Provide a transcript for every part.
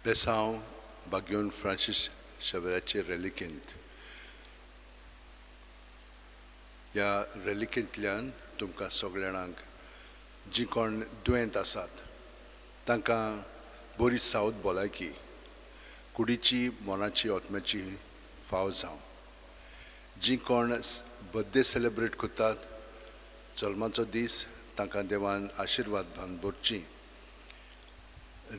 बेसांव बागेवन Francis शेवेराचे रेलिकेंत. ह्या रेलिकेंतल्यान तुमकां सगळ्यांक जी कोण दुयेंत आसात तांकां बरी सावध भलायकी, कुडीची मोनाची आत्म्याची फाव जावं. जी कोण बर्थडे सेलेब्रेट करतात, जल्माचो दीस, तांकां देवान आशिर्वाद भावन भरची.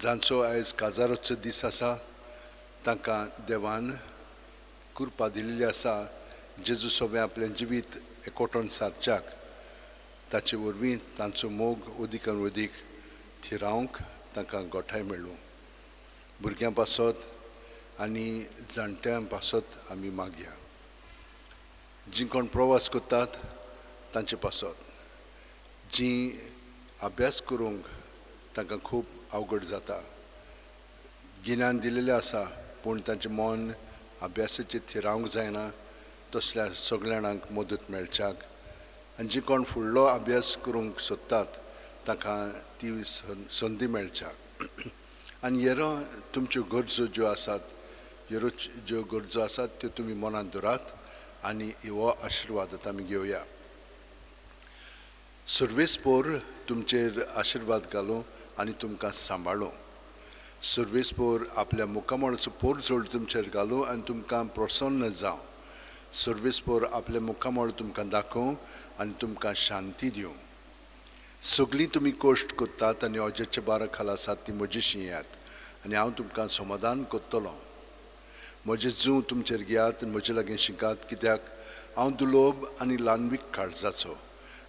जांचो आयज काजाराचो दीस आसा तांकां देवान कृपा दिल्ली आसा जेजू सोबे आपलें जिवीत एकवटून सारच्याक. ताचे वरवीं तांचो मोग उदिकान उदीक थिरावंक तांकां गोठाय मेळूं. भुरग्यां पासत आनी जाणट्यां पासत आमी मागया. जी कोण प्रवास करतात तांचे पासत, जी अभ्यास करूंक तांकां खूब अवघड जाता, गिन्यान दिलेलें आसा पूण तांचें मन अभ्यासाचेर थिरावंक जायना, तसल्या सगळ्यांक मदत मेळच्याक. आनी जी कोण फुडलो अभ्यास करूंक सोदतात तांकां ती संदी मेळच्याक. आनी हेरो तुमच्यो गरजो ज्यो आसात, ह्यो ज्यो गरजो आसात त्यो तुमी मनांत दवरात आनी हो आशिर्वाद आमी घेवया. सर्वेस्पोर तुमचेर आशिर्वाद घालूं आनी तुमकां सांबाळूं. सर्वेस्पोर आपल्या मुखामळाचो पोर जोड तुमचेर घालूं आनी तुमकां प्रसन्न जावं. सर्वेस्पोर आपले मुखामळ तुमकां दाखोवं आनी तुमकां शांती दिवं. सगळीं तुमी कश्ट करतात आनी अजेच्या बारा खाला आसात ती म्हजीशी येयात आनी हांव तुमकां समाधान करतलों. म्हजें जूं तुमचेर घेयात आनी म्हजे लागीं शिकात, कित्याक हांव दुलोभ आनी ल्हानवीक काळजाचो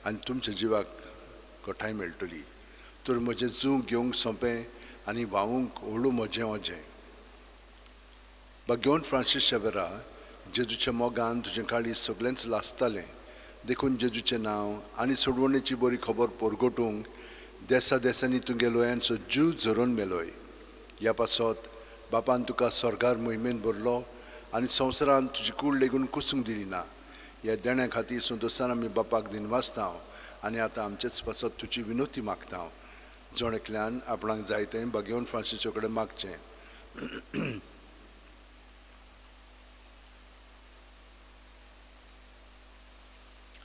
आनी तुमच्या जिवाक गोठाय मेळटली. तर म्हजें जूं घेवंक सोंपें आनी व्हांवूंक हळू म्हजें ओजें. बागेवन फ्रांसीस शेवेरा, जेजूच्या मोगान तुजें काळीज सगळेंच लासतालें देखून जेजूचें नांव आनी सोडवणेची बरी खबर परगटूंक देसा देसांनी तुगे लोयांचो जीव झरोवन मेलोय. ह्या पासत बापान तुका स्वर्गार मोहिमेन भरलो आनी संवसारांत तुजी कूड लेगून कुसूंक दिली ना. ह्या देण्या खातीर संतोशान आमी बापाक दिनवासता आनी आतां आमचेच पासत तुजी विनोती मागता. जोणेकल्यान आपणाक जाय तें बागेवन फ्रांसीसा कडेन मागचें.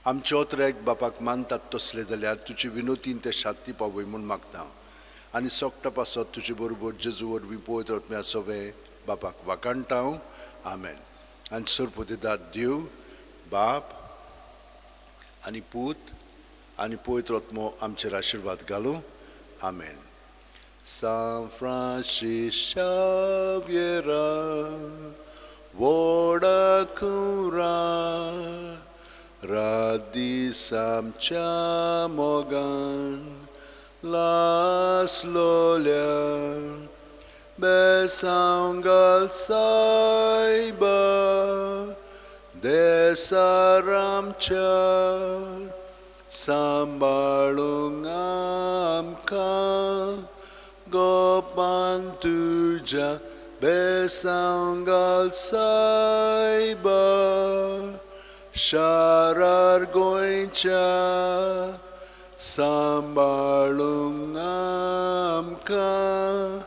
आमचे ओतरेक बापाक मानतात तसले जाल्यार तुजी विनोतीन ते शांती पावय म्हूण मागता. आनी सोगटा पासत तुजे बरोबर जेजू वरवीं पळयत रत्म्या सोवे बापाक वाकाणटा. आमेन. आनी सरपुतेदाद देव बाप आनी पूत आनी पळयत रत्मो आमचेर आशिर्वाद घालूं. आमेन. San Francis Xaviera, voda cura, radisam chamogan, las lolia, besangal saiba, desaram char, सांभाळूंक आमकां गोपान तुज्या बेसांगाल सायबा. शारार गोंयच्या सांभाळूंक आमकां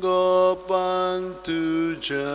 गोपान तुज्या.